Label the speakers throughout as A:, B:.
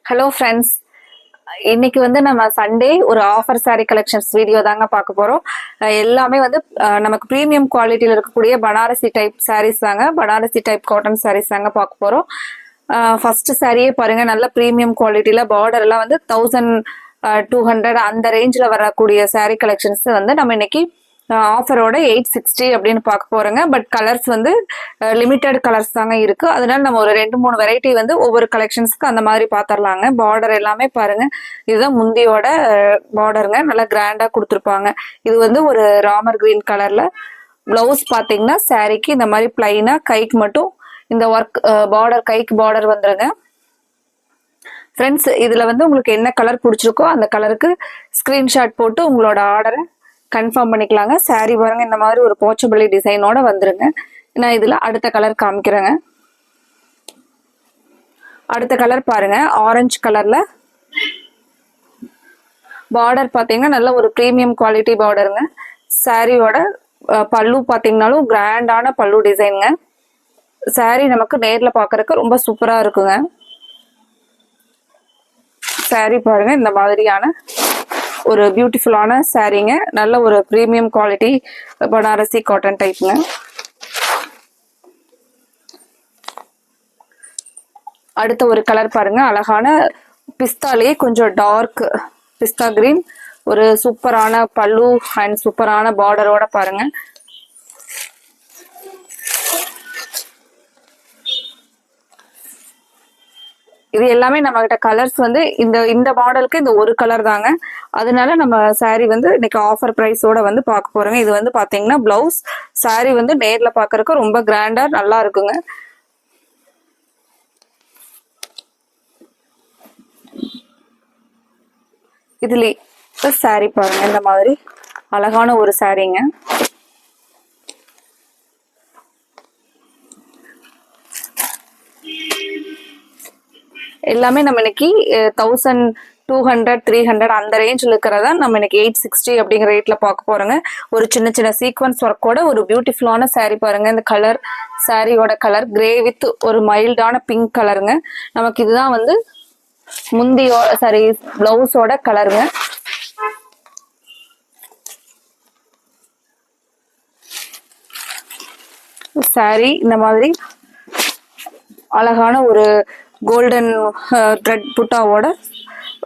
A: Hello friends, இன்னைக்கு வந்து நம்ம சண்டே ஒரு ஆஃபர் saree கலெக்ஷன்ஸ் வீடியோ தாங்க பார்க்க போறோம். எல்லாமே வந்து நமக்கு ப்ரீமியம் குவாலிட்டியில் இருக்கக்கூடிய பனாரசி டைப் sarees தாங்க, பனாரசி டைப் காட்டன் sarees தாங்க பார்க்க போறோம். ஃபர்ஸ்ட் சாரியே பாருங்க, நல்ல ப்ரீமியம் குவாலிட்டியில பார்டர் எல்லாம் வந்து 1200 அந்த ரேஞ்சில் வரக்கூடிய saree கலெக்ஷன்ஸ் வந்து நம்ம இன்னைக்கு ஆஃபரோட 860 அப்படின்னு பார்க்க போறோங்க. பட் கலர்ஸ் வந்து லிமிட்டட் கலர்ஸ் தாங்க இருக்கு. அதனால நம்ம ஒரு 2-3 வெரைட்டி வந்து ஒவ்வொரு கலெக்ஷன்ஸ்க்கு அந்த மாதிரி பாத்திரலாங்க. பார்டர் எல்லாமே பாருங்க, இதுதான் முந்தியோட பார்டருங்க, நல்லா கிராண்டா கொடுத்துருப்பாங்க. இது வந்து ஒரு ராமர் கிரீன் கலர்ல. பிளவுஸ் பாத்தீங்கன்னா சாரிக்கு இந்த மாதிரி பிளைனா கைக்கு மட்டும் இந்த ஒர்க் பார்டர், கைக்கு பார்டர் வந்துருங்க. ஃப்ரெண்ட்ஸ், இதுல வந்து உங்களுக்கு என்ன கலர் பிடிச்சிருக்கோ அந்த கலருக்கு ஸ்கிரீன்ஷாட் போட்டு உங்களோட ஆர்டரை கன்ஃபார்ம் பண்ணிக்கலாங்க. சாரி பாருங்க, இந்த மாதிரி ஒரு போச்சபள்ளி டிசைனோட வந்துருங்க. நான் இதுல அடுத்த கலர் காமிக்கிறேங்க. அடுத்த கலர் பாருங்க, ஆரஞ்சு கலர்ல பார்டர் பாத்தீங்கன்னா நல்ல ஒரு பிரீமியம் குவாலிட்டி பார்டருங்க. சாரியோட பல்லு பாத்தீங்கன்னாலும் கிராண்டான பல்லு டிசைனுங்க. சாரி நமக்கு நேர்ல பாக்குறதுக்கு ரொம்ப சூப்பரா இருக்குங்க. சாரி பாருங்க, இந்த மாதிரியான ஒரு பியூட்டிஃபுல்லான சாரீங்க, நல்ல ஒரு பிரீமியம் குவாலிட்டி பனாரசி காட்டன் டைப்புங்க. அடுத்த ஒரு கலர் பாருங்க, அழகான பிஸ்தாலேயே கொஞ்சம் டார்க் பிஸ்தா கிரீன், ஒரு சூப்பரான பல்லு அண்ட் சூப்பரான பார்டரோட பாருங்க. இது எல்லாமே நம்ம கிட்ட கலர்ஸ் வந்து இந்த மாடலுக்கு இந்த ஒரு கலர் தாங்க. அதனால நம்ம சாரி வந்து இன்னைக்கு ஆஃபர் பிரைஸோட வந்து பார்க்க போறோங்க. இது வந்து பாத்தீங்கன்னா பிளவுஸ். சாரி வந்து நேர்ல பாக்குறதுக்கு ரொம்ப கிராண்டா நல்லா இருக்குங்க. இதுல சாரி பாருங்க, இந்த மாதிரி அழகான ஒரு சாரீங்க. எல்லாமே நம்ம இன்னைக்கு 1200 300 அந்த ரேஞ்சில் இருக்கிறதா நம்ம இன்னைக்கு 860 அப்படிங்கிற ரேட்ல பார்க்க போறோங்க. ஒரு சின்ன சின்ன சீக்வன்ஸ் ஒர்க்கோட ஒரு பியூட்டிஃபுல்லான சாரி பாருங்க. இந்த கலர், சாரியோட கலர் கிரே வித் ஒரு மைல்டான பிங்க் கலருங்க. நமக்கு இதுதான் வந்து முந்தியோட சாரி பிளவுஸோட கலருங்க. சாரி இந்த மாதிரி அழகான ஒரு கோல்டன் த்ரெட் புட்டாவோட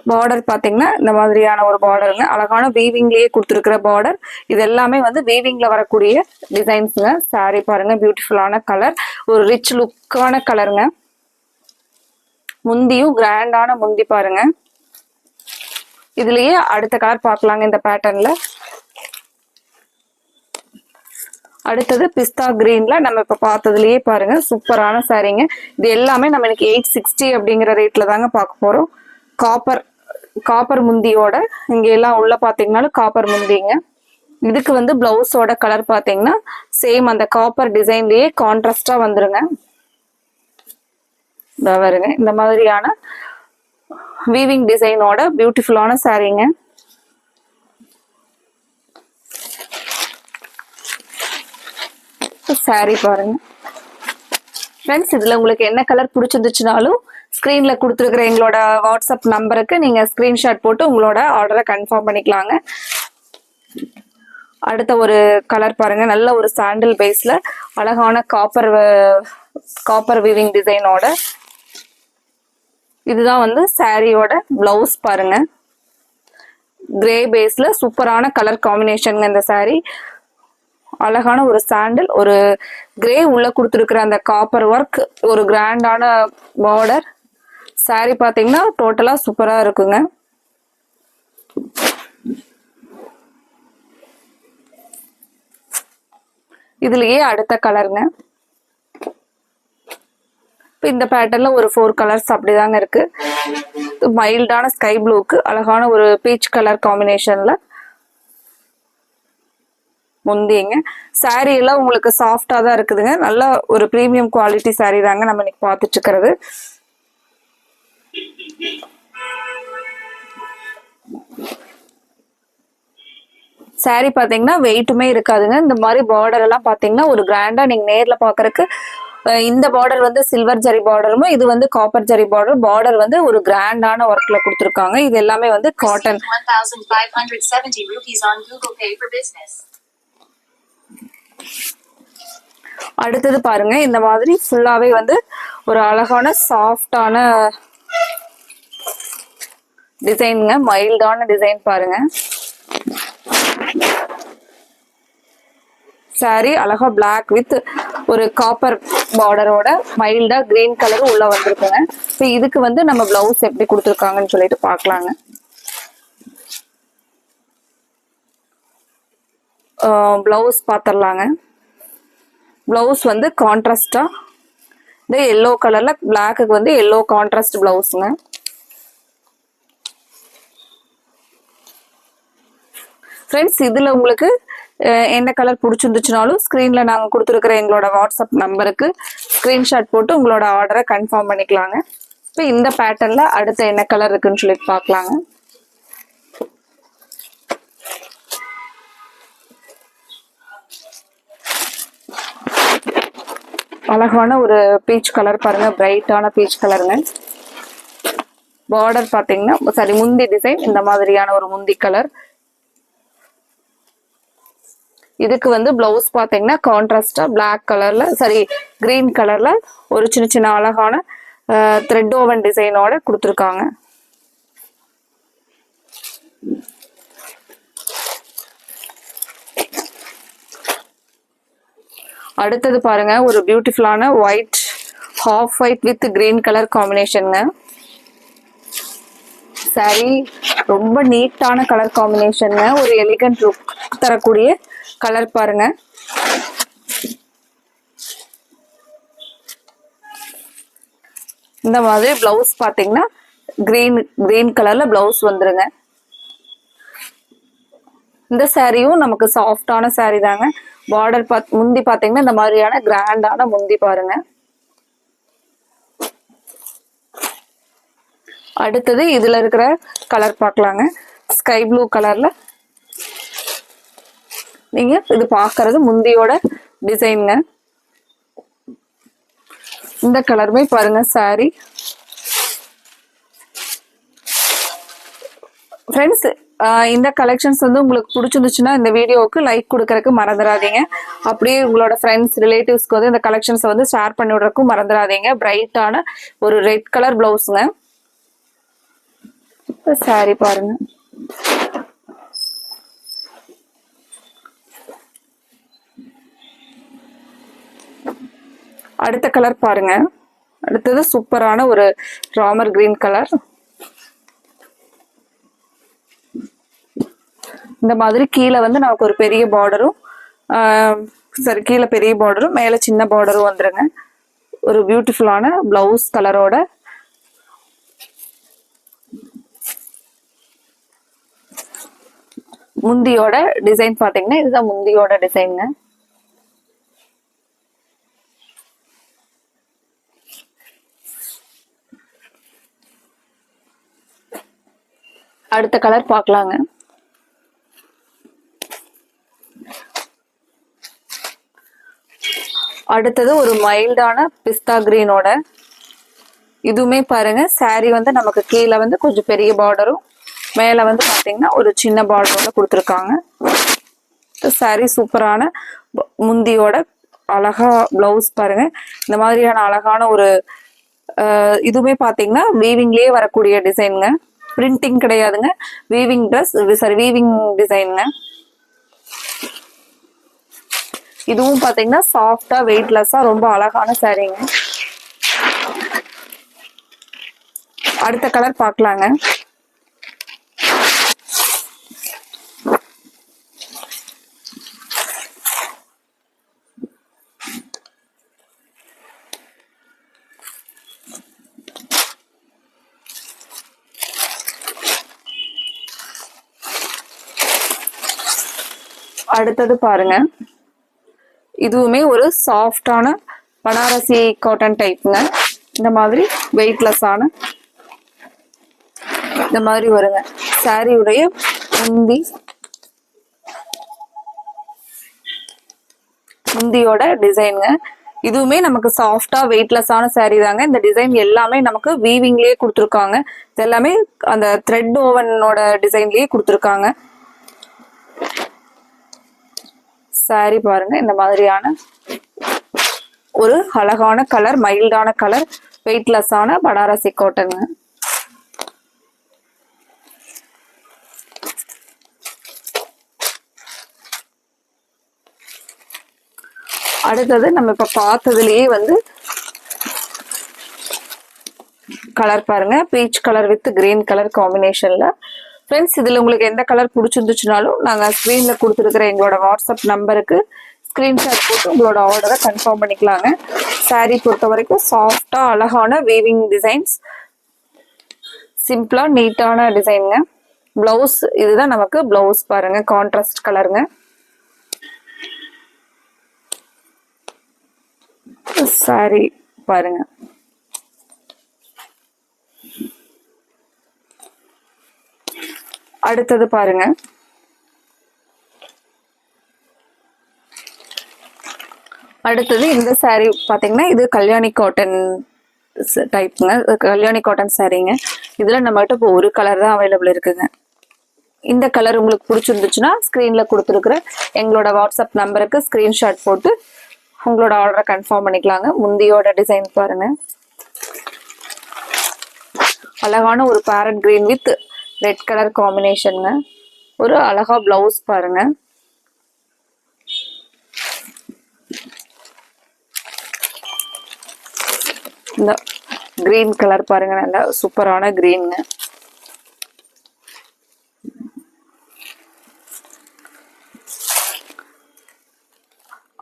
A: பார்டர் பாத்தீங்கன்னா இந்த மாதிரியான ஒரு பார்டருங்க. அழகான வீவிங்லயே கொடுத்துருக்கிற பார்டர். இது எல்லாமே வந்து வீவிங்ல வரக்கூடிய டிசைன்ஸுங்க. சாரி பாருங்க, பியூட்டிஃபுல்லான கலர், ஒரு ரிச் லுக்கான கலருங்க. முந்தியும் கிராண்டான முந்தி பாருங்க. இதுலயே அடுத்த கலர் பார்க்கலாங்க. இந்த பேட்டர்ன்ல அடுத்தது பிஸ்தா கிரீன்ல நம்ம இப்ப பார்த்ததுலயே பாருங்க, சூப்பரான சாரீங்க. இது எல்லாமே நம்ம இன்னைக்கு 860 அப்படிங்கிற ரேட்ல தாங்க பார்க்க போறோம். காப்பர் முந்தியோட இங்க எல்லாம் உள்ள பாத்தீங்கன்னாலும் காப்பர் முந்திங்க. இதுக்கு வந்து பிளவுஸோட கலர் பாத்தீங்கன்னா சேம் அந்த காப்பர் டிசைன்லயே கான்ட்ராஸ்டா வந்துருங்க. வருங்க இந்த மாதிரியான வீவிங் டிசைனோட பியூட்டிஃபுல்லான சாரீங்க. சாரி பாருங்க ஃப்ரெண்ட்ஸ், இதுல உங்களுக்கு என்ன கலர் பிடிச்சிருந்துச்சுனாலும் ஸ்கிரீன்ல கொடுத்துருக்கிற எங்களோட வாட்ஸ்அப் நம்பருக்கு நீங்க ஸ்கிரீன்ஷாட் போட்டு உங்களோட ஆர்டரை கன்ஃபார்ம் பண்ணிக்கலாங்க. அடுத்த ஒரு கலர் பாருங்க, நல்ல ஒரு சாண்டில் பேஸ்ல அழகான காப்பர் வீவிங் டிசைனோட. இதுதான் வந்து சாரியோட பிளவுஸ் பாருங்க. கிரே பேஸ்ல சூப்பரான கலர் காம்பினேஷன். இந்த சாரி அழகான ஒரு சாண்டில், ஒரு கிரே உள்ள கொடுத்துருக்கிற அந்த காப்பர் ஒர்க், ஒரு கிராண்டான பார்டர். சாரி பாத்தீங்கன்னா டோட்டலா சூப்பரா இருக்குங்க. இதுலயே அடுத்த கலருங்க. இப்போ இந்த பேட்டர்ல ஒரு 4 கலர்ஸ் அப்படிதாங்க இருக்கு. மைல்டான ஸ்கை ப்ளூக்கு அழகான ஒரு பீச் கலர் காம்பினேஷன்ல முந்திங்க. சாரி எல்லாம் உங்களுக்கு சாஃப்டா தான் இருக்குதுங்க. நல்ல ஒரு பிரீமியம் குவாலிட்டி சாரி தாங்க நம்ம இன்னைக்கு பார்த்துட்டு இருக்கிறது. சாரி பாத்தீங்கன்னா வெயிட்டுமே இருக்காதுங்க. இந்த மாதிரி பார்டர் எல்லாம் பாத்தீங்கன்னா ஒரு கிராண்டா நீங்க நேர்ல பாக்குறதுக்கு இந்த பார்டர் வந்து சில்வர் ஜரி பார்டரும், இது வந்து காப்பர் ஜரி பார்டர். பார்டர் வந்து ஒரு கிராண்டான ஒர்க்ல கொடுத்துருக்காங்க. இது எல்லாமே வந்து cotton. 1570 rupees on Google Pay for business. அடுத்தது பாருங்க, இந்த மாதிரி ஃபுல்லாவே வந்து ஒரு அழகான சாஃப்டான டிசைனுங்க, மைல்டான டிசைன் பாருங்க. சாரி அழகா பிளாக் வித் ஒரு காப்பர் பார்டரோட மைல்டா கிரீன் கலர் உள்ள வந்திருக்குங்க. இப்போ இதுக்கு வந்து நம்ம பிளவுஸ் எப்படி கொடுத்துருக்காங்கன்னு சொல்லிட்டு பார்க்கலாங்க. பிளவுஸ் பார்த்துடலாங்க. பிளவுஸ் வந்து கான்ட்ராஸ்டா இந்த எல்லோ கலர்ல பிளாக்கு வந்து எல்லோ கான்ட்ராஸ்ட் பிளவுஸுங்க. ஃப்ரெண்ட்ஸ், இதுல உங்களுக்கு என்ன கலர் பிடிச்சிருந்துச்சுனாலும் ஸ்க்ரீன்ல நாங்கள் கொடுத்துருக்குற எங்களோட வாட்ஸ்அப் நம்பருக்கு ஸ்க்ரீன்ஷாட் போட்டு உங்களோட ஆர்டரை கன்ஃபார்ம் பண்ணிக்கலாங்க. இப்போ இந்த பேட்டர்ன்ல அடுத்த என்ன கலர் இருக்குன்னு சொல்லிட்டு பார்க்கலாங்க. அழகான ஒரு பீச் கலர் பாருங்க, பிரைட்டான பீச் கலருங்க. பார்டர் பார்த்தீங்கன்னா சாரி முந்தி டிசைன் இந்த மாதிரியான ஒரு முந்தி கலர். இதுக்கு வந்து பிளவுஸ் பாத்தீங்கன்னா கான்ட்ராஸ்டா பிளாக் கலர்ல சாரி கிரீன் கலர்ல ஒரு சின்ன சின்ன அழகான த்ரெட் ஓவன் டிசைனோட கொடுத்துருக்காங்க. அடுத்தது பாருங்க, ஒரு பியூட்டிஃபுல்லான white half white with green colour காம்பினேஷனுங்க. சாரி ரொம்ப நீட்டான கலர் காம்பினேஷனுங்க, ஒரு எலிகன்ட் லுக் தரக்கூடிய கலர் பாருங்க. இந்த மாதிரி பிளவுஸ் பாத்தீங்கன்னா கிரீன் கலர்ல பிளவுஸ் வந்துருங்க. இந்த சாரியும் நமக்கு சாஃப்டான சாரி தாங்க. பார்டர் முந்தி பாத்தீங்கன்னா இந்த மாதிரியான கிராண்டான முந்தி பாருங்க. அடுத்தது இதுல இருக்கிற கலர் பார்க்கலாங்க. ஸ்கை ப்ளூ கலர்ல நீங்க இது பாக்குறது முந்தியோட டிசைனுங்க. இந்த கலருமே பாருங்க சாரி. ஃப்ரெண்ட்ஸ், இந்த கலெக்ஷன்ஸ் வந்து உங்களுக்கு பிடிச்சிருந்துச்சுன்னா இந்த வீடியோவுக்கு லைக் கொடுக்கறதுக்கு மறந்துடாதீங்க. அப்படியே உங்களோட ஃப்ரெண்ட்ஸ் ரிலேட்டிவ்ஸ்க்கு வந்து இந்த கலெக்ஷன்ஸை வந்து ஷேர் பண்ணி விடுறதுக்கும் மறந்துடாதீங்க. பிரைட்டான ஒரு ரெட் கலர் பிளவுஸுங்க. சாரி பாருங்க. அடுத்த கலர் பாருங்க. அடுத்தது சூப்பரான ஒரு ராமர் கிரீன் கலர். இந்த மாதிரி கீழே வந்து நமக்கு ஒரு பெரிய பார்டரும் சரி கீழே பெரிய பார்டரும் மேல சின்ன பார்டரும் வந்துருங்க. ஒரு பியூட்டிஃபுல்லான பிளவுஸ் கலரோட முந்தியோட டிசைன் பாத்தீங்கன்னா இதுதான் முந்தியோட டிசைனுங்க. அடுத்த கலர் பார்க்கலாங்க. அடுத்தது ஒரு மைல்டான பிஸ்தா கிரீனோட. இதுவுமே பாருங்க சாரி வந்து நமக்கு கீழே வந்து கொஞ்சம் பெரிய பார்டரும் மேல வந்து பாத்தீங்கன்னா ஒரு சின்ன பார்டரோட கொடுத்துருக்காங்க. சாரி சூப்பரான முந்தியோட அழகா பிளவுஸ் பாருங்க. இந்த மாதிரியான அழகான ஒரு இதுவுமே பாத்தீங்கன்னா வீவிங்லயே வரக்கூடிய டிசைனுங்க. பிரிண்டிங் கிடையாதுங்க, வீவிங் ட்ரெஸ் சாரி வீவிங் டிசைனுங்க. இதுவும் பாத்தீங்கன்னா சாஃப்டா வெயிட்லெஸ்ஸா ரொம்ப அழகான சாரீங்க. அடுத்த கலர் பார்க்கலாங்க. அடுத்தது பாருங்க, இதுவுமே ஒரு சாஃப்டான பனாரசி காட்டன் டைப்ங்க. இந்த மாதிரி வெயிட்லெஸ்ஸான இந்த மாதிரி வருங்க. சாரியுடைய முந்தியோட டிசைனுங்க. இதுவுமே நமக்கு சாஃப்டா வெயிட்லெஸ்ஸான saree தாங்க. இந்த டிசைன் எல்லாமே நமக்கு வீவிங்லயே கொடுத்துருக்காங்க. இது எல்லாமே அந்த த்ரெட் ஓவனோட டிசைன்லயே கொடுத்துருக்காங்க. saree பாருங்க, இந்த மாதிரியான ஒரு அழகான கலர், மைல்டான கலர், வெயிட்லெஸ்ஸான பனாரசி காட்டனுங்க. அடுத்தது நம்ம இப்ப பார்த்ததுலயே வந்து கலர் பாருங்க, peach colour with green colour காம்பினேஷன்ல. ஃப்ரெண்ட்ஸ், இதுல உங்களுக்கு எந்த கலர் பிடிச்சிருந்துச்சுனாலும் நாங்க ஸ்கிரீன்ல கொடுத்துருக்கிற எங்களோட வாட்ஸ்அப் நம்பருக்கு ஸ்கிரீன்ஷாட் போட்டு உங்களோட ஆர்டரை கன்ஃபார்ம் பண்ணிக்கலாங்க. saree பொறுத்த வரைக்கும் சாஃப்டா அழகான வீவிங் டிசைன்ஸ், சிம்பிளா நீட்டான டிசைனுங்க. பிளவுஸ் இதுதான் நமக்கு பிளவுஸ் பாருங்க, கான்ட்ராஸ்ட் கலருங்க. saree பாருங்க, அடுத்தது பாருங்க, அடுத்தது இந்த saree பாத்தீங்கன்னா இது கல்யாணி காட்டன் டைப்புங்க. கல்யாணி காட்டன் சாரீங்க. இதுல நம்மகிட்ட இப்போ ஒரு கலர் தான் அவைலபிள் இருக்குங்க. இந்த கலர் உங்களுக்கு பிடிச்சிருந்துச்சுன்னா ஸ்கிரீன்ல கொடுத்துருக்குற எங்களோட வாட்ஸ்அப் நம்பருக்கு ஸ்கிரீன்ஷாட் போட்டு உங்களோட ஆர்டரை கன்ஃபார்ம் பண்ணிக்கலாங்க. முந்தியோட டிசைன் பாருங்க, அழகான ஒரு parrot green with red colour காம்பினேஷனுங்க. ஒரு அழகா பிளவுஸ் பாருங்க. இந்த கிரீன் கலர் பாருங்க, நல்லா சூப்பரான கிரீனுங்க.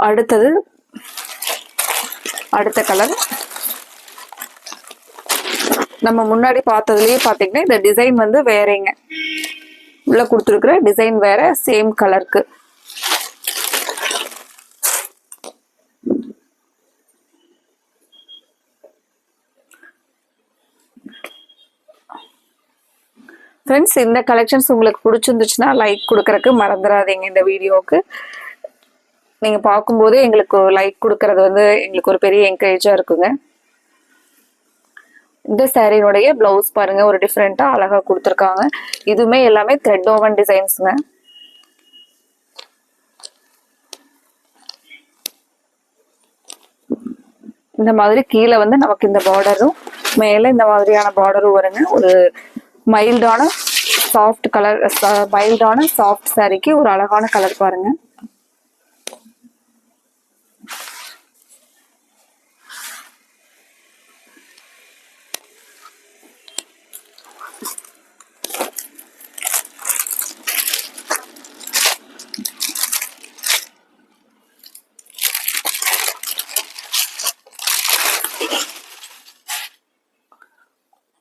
A: அடுத்தது அடுத்த கலர் நம்ம முன்னாடி பார்த்ததுலயே பாத்தீங்கன்னா இந்த டிசைன் வந்து வேறங்க, உள்ள கொடுத்துருக்குற டிசைன் வேற, சேம் கலருக்கு. ஃப்ரெண்ட்ஸ், இந்த கலெக்ஷன்ஸ் உங்களுக்கு பிடிச்சிருந்துச்சுன்னா லைக் கொடுக்கறதுக்கு மறந்துடாதீங்க. இந்த வீடியோவுக்கு நீங்க பார்க்கும்போதே எங்களுக்கு லைக் கொடுக்கறது வந்து எங்களுக்கு ஒரு பெரிய என்கரேஜா இருக்குங்க. இந்த சாரியோடைய பிளவுஸ் பாருங்க, ஒரு டிஃப்ரெண்டா அழகா கொடுத்துருக்காங்க. இதுவுமே எல்லாமே த்ரெட் ஓவன் டிசைன்ஸ்ங்க. இந்த மாதிரி கீழே வந்து நமக்கு இந்த பார்டரும் மேல இந்த மாதிரியான பார்டரும் வருங்க. ஒரு மைல்டான சாஃப்ட் கலர், மைல்டான சாஃப்ட் சாரிக்கு ஒரு அழகான கலர் பாருங்க.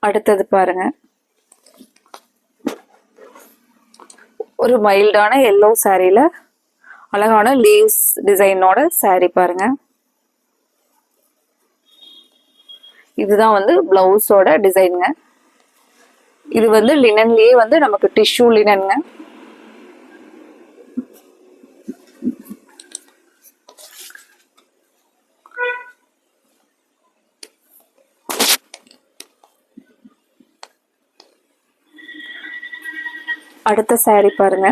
A: அடுத்தது பாருங்க, ஒரு மைல்டான எல்லோ சாரியில அழகான லீவ்ஸ் டிசைனோட சாரி பாருங்க. இதுதான் வந்து பிளவுஸோட டிசைனுங்க. இது வந்து லினன்லயே வந்து நமக்கு டிஷ்யூ லினனுங்க. அடுத்த சாரி பாருங்க,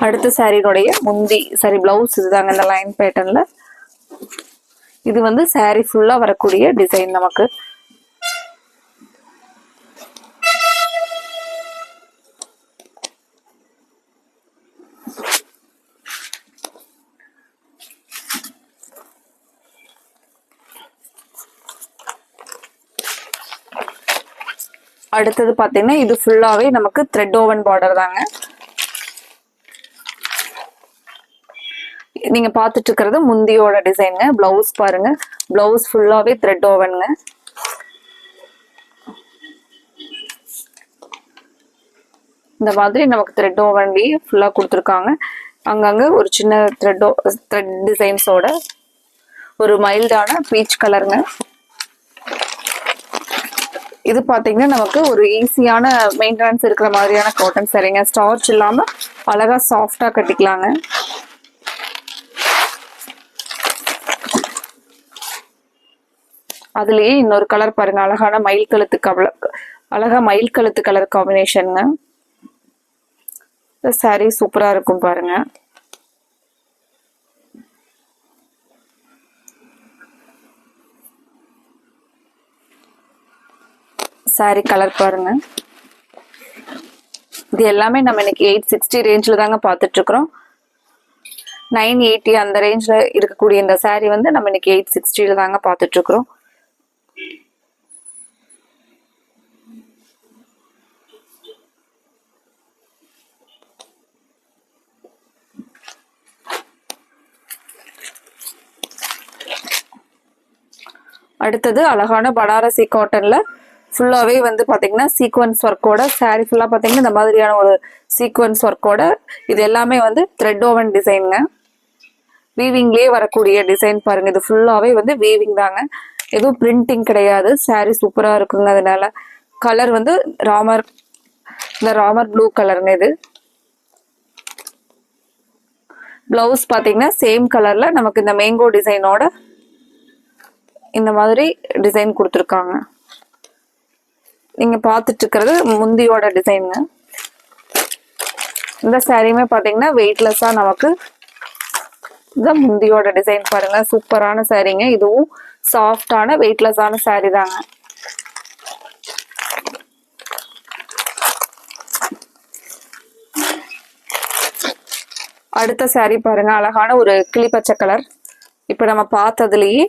A: அடுத்த சாரியோடைய முந்தி சாரி பிளவுஸ் இதுதாங்க, இந்த லைன் பேட்டர்ன்ல. இது வந்து சாரி ஃபுல்லா வரக்கூடிய டிசைன் நமக்கு. அடுத்தது பாத்தீங்கன்னா இது ஃபுல்லாவே நமக்கு த்ரெட் ஓவன் பார்டர் தாங்க. நீங்க பாத்துட்டு இருக்கிறது முந்தியோட டிசைனுங்க. பிளவுஸ் பாருங்க, பிளவுஸ் ஃபுல்லாவே த்ரெட் ஓவனுங்க. இந்த மாதிரி நமக்கு த்ரெட் ஓவன்லயே ஃபுல்லா கொடுத்துருக்காங்க. அங்கங்க ஒரு சின்ன த்ரெட் டிசைன்ஸோட ஒரு மைல்டான பீச் கலருங்க. இது பாத்தீங்கன்னா நமக்கு ஒரு ஈஸியான மெயின்டெனன்ஸ் இருக்கிற மாதிரியான காட்டன் சாரீங்க. ஸ்டார்ச் இல்லாம அழகா சாஃப்டா கட்டிக்கலாங்க. அதுலயே இன்னொரு கலர் பாருங்க, அழகான மயில் கழுத்து அழகா மயில் கழுத்து கலர் காம்பினேஷனுங்க. இந்த சாரீ சூப்பரா இருக்கும் பாருங்க. சாரீ கலர் பாருங்க. இது எல்லாமே நம்ம இன்னைக்கு 860 ரேஞ்சில் தாங்க பார்த்துட்டு இருக்கிறோம். 980 அந்த ரேஞ்சில் இருக்கக்கூடிய இந்த சாரீ வந்து நம்ம இன்னைக்கு 860 தாங்க பார்த்துட்டு இருக்கிறோம். அடுத்தது அழகான பனாரசி காட்டன்ல ஃபுல்லாவே வந்து பாத்தீங்கன்னா சீக்வன்ஸ் ஒர்க்கோட சாரி ஃபுல்லா பாத்தீங்கன்னா இந்த மாதிரியான ஒரு சீக்வன்ஸ் ஒர்க்கோட, இது எல்லாமே வந்து த்ரெட் ஓவன் டிசைனுங்க. வீவிங்லயே வரக்கூடிய டிசைன் பாருங்க. இது ஃபுல்லாவே வந்து வீவிங் தாங்க, எதுவும் பிரிண்டிங் கிடையாது. சாரி சூப்பரா இருக்குங்க. அதனால கலர் வந்து இந்த ராமர் ப்ளூ கலருங்க. இது பிளவுஸ் பாத்தீங்கன்னா சேம் கலர்ல நமக்கு இந்த மேங்கோ டிசைனோட இந்த மாதிரி டிசைன் கொடுத்துருக்காங்க. நீங்க பார்த்துட்டு இருக்கிறது முந்தியோட டிசைனுங்க. இந்த சாரியுமே பாத்தீங்கன்னா வெயிட்லெஸ்ஸா நமக்கு இந்த முந்தியோட டிசைன் பாருங்க. சூப்பரான சாரீங்க. இதுவும் சாஃப்டான வெயிட்லெஸ்ஸான சாரி தாங்க. அடுத்த சாரி பாருங்க, அழகான ஒரு கிளிப்பச்சை கலர். இப்ப நம்ம பார்த்ததுலயே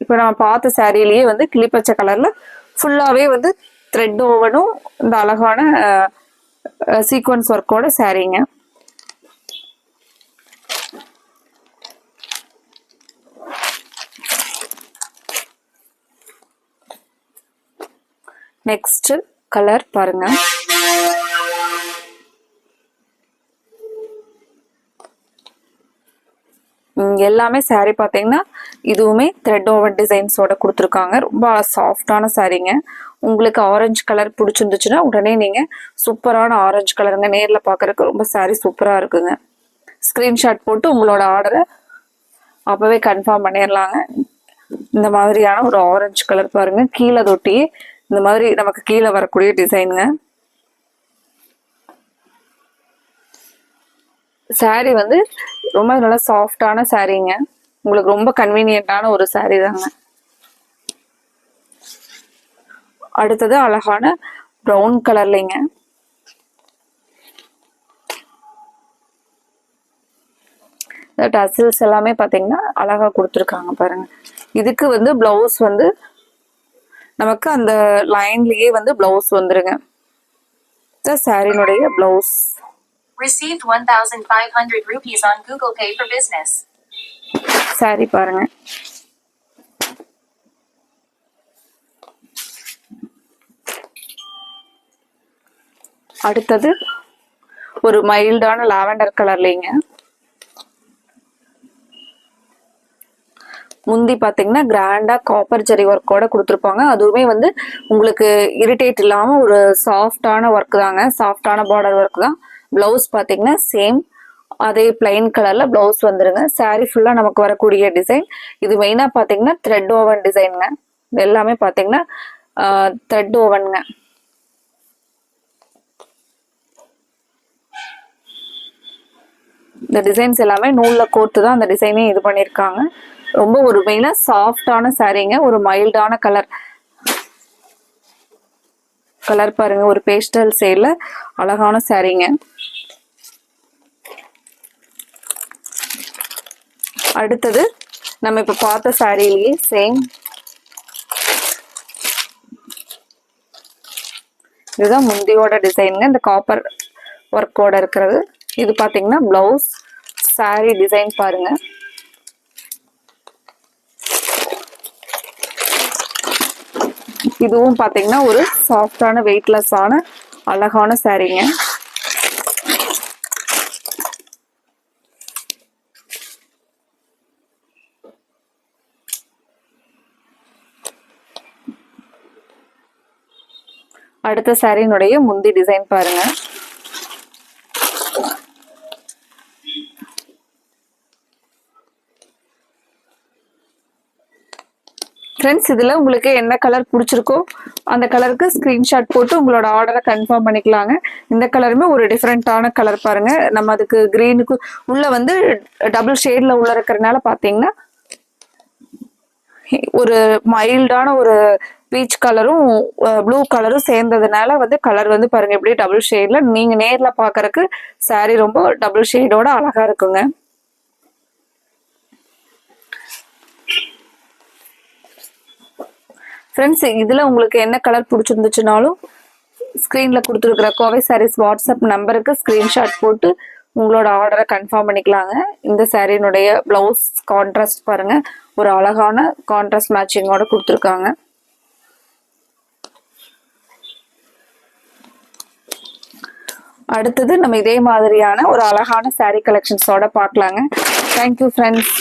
A: இப்போ நம்ம பார்த்த சாரிலேயே வந்து கிளிப்பச்சை கலர்ல ஃபுல்லாவே வந்து த்ரெட் ஓவனும் இந்த அழகான சீக்வன்ஸ் ஒர்க்கோட சாரீங்க. நெக்ஸ்ட் கலர் பாருங்க. எல்லாமே சாரி பார்த்தீங்கன்னா இதுவுமே த்ரெட் ஓவன் டிசைன்ஸோட கொடுத்துருக்காங்க. ரொம்ப சாஃப்டான சாரீங்க. உங்களுக்கு ஆரஞ்சு கலர் பிடிச்சிருந்துச்சுன்னா உடனே நீங்கள் சூப்பரான ஆரஞ்சு கலருங்க. நேரில் பார்க்குறதுக்கு ரொம்ப சாரீ சூப்பராக இருக்குங்க. ஸ்க்ரீன்ஷாட் போட்டு உங்களோட ஆர்டரை அப்போவே கன்ஃபார்ம் பண்ணிடலாங்க. இந்த மாதிரியான ஒரு ஆரஞ்சு கலர் பாருங்க. கீழே தொட்டி இந்த மாதிரி நமக்கு கீழே வரக்கூடிய டிசைனுங்க. சாரி வந்து ரொம்ப நல்லா சாஃப்டான சாரீங்க. உங்களுக்கு ரொம்ப கன்வீனியன்டான ஒரு சாரி தாங்க. அடுத்தது அழகான ப்ரௌன் கலர்லைங்க. டசில்ஸ் எல்லாமே பாத்தீங்கன்னா அழகா கொடுத்துருக்காங்க பாருங்க. இதுக்கு வந்து பிளவுஸ் வந்து நமக்கு அந்த லைன்லயே வந்து பிளவுஸ் வந்துருங்க. சாரினுடைய blouse.
B: Received 1,500 rupees on Google Pay for business.
A: Sari பாருங்க. அடுத்தது ஒரு மைல்டான லாவெண்டர் கலர்லங்க. முந்தி பாத்தீங்கன்னா கிராண்டா காப்பர் ஜரி ஒர்க்கோட கொடுத்துருப்பாங்க. அதுவுமே வந்து உங்களுக்கு இரிட்டேட் இல்லாம ஒரு சாஃப்டான ஒர்க் தாங்க. சாஃப்டான பார்டர் ஒர்க் தான். பிளவுஸ் பாத்தீங்கன்னா சேம் அதே பிளைன் கலர்ல பிளவுஸ் வந்துருங்க. சாரி ஃபுல்லா நமக்கு வரக்கூடிய டிசைன். இது மெயினா பாத்தீங்கன்னா த்ரெட் ஓவன் டிசைனுங்க. இது எல்லாமே பாத்தீங்கன்னா த்ரெட் ஓவனுங்க. இந்த டிசைன்ஸ் எல்லாமே நூல்ல கோர்த்து தான் அந்த டிசைனே இது பண்ணியிருக்காங்க. ரொம்ப ஒரு மெயினா சாஃப்டான சாரீங்க. ஒரு மைல்டான கலர் பாருங்க. ஒரு பேஸ்டல் ஷேட்ல அழகான சாரீங்க. அடுத்தது நம்ம இப்ப பார்த்த சாரிலேயே சேம் இதுதான் முந்தியோட டிசைனுங்க. இந்த காப்பர் ஒர்க்கோட இருக்கிறது. இது பாத்தீங்கன்னா பிளவுஸ். சாரி டிசைன் பாருங்க. இதுவும் பாத்தீங்கன்னா ஒரு சாஃப்டான வெயிட்லெஸ்ஸான அழகான சாரீங்க. அடுத்த சாரியினுடைய முந்தி டிசைன் பாருங்க. ஃப்ரெண்ட்ஸ் இதில் உங்களுக்கு என்ன கலர் பிடிச்சிருக்கோ அந்த கலருக்கு ஸ்க்ரீன்ஷாட் போட்டு உங்களோட ஆர்டரை கன்ஃபார்ம் பண்ணிக்கலாங்க. இந்த கலருமே ஒரு டிஃப்ரெண்ட்டான கலர் பாருங்க. நம்ம அதுக்கு க்ரீனுக்கு உள்ள வந்து டபுள் ஷேடில் உள்ள இருக்கிறதுனால பார்த்தீங்கன்னா ஒரு மைல்டான ஒரு பீச் கலரும் ப்ளூ கலரும் சேர்ந்ததுனால வந்து கலர் வந்து பாருங்க எப்படி டபுள் ஷேட்ல நீங்க நேர்ல பாக்குறதுக்கு சாரி ரொம்ப டபுள் ஷேடோட அழகா இருக்குங்க. ஃப்ரெண்ட்ஸ் இதுல உங்களுக்கு என்ன கலர் பிடிச்சிருந்துச்சுனாலும் ஸ்க்ரீன்ல கொடுத்துருக்கிற கோவை சாரீஸ் வாட்ஸ்அப் நம்பருக்கு ஸ்க்ரீன்ஷாட் போட்டு உங்களோட ஆர்டரை கன்ஃபார்ம் பண்ணிக்கலாங்க. இந்த சாரியினுடைய பிளவுஸ் கான்ட்ராஸ்ட் பாருங்க ஒரு அழகான கான்ட்ராஸ்ட் மேட்சிங்கோட கொடுத்துருக்காங்க. அடுத்தது நம்ம இதே மாதிரியான ஒரு அழகான சாரீ கலெக்ஷன்ஸோட பார்க்கலாங்க. Thank you friends.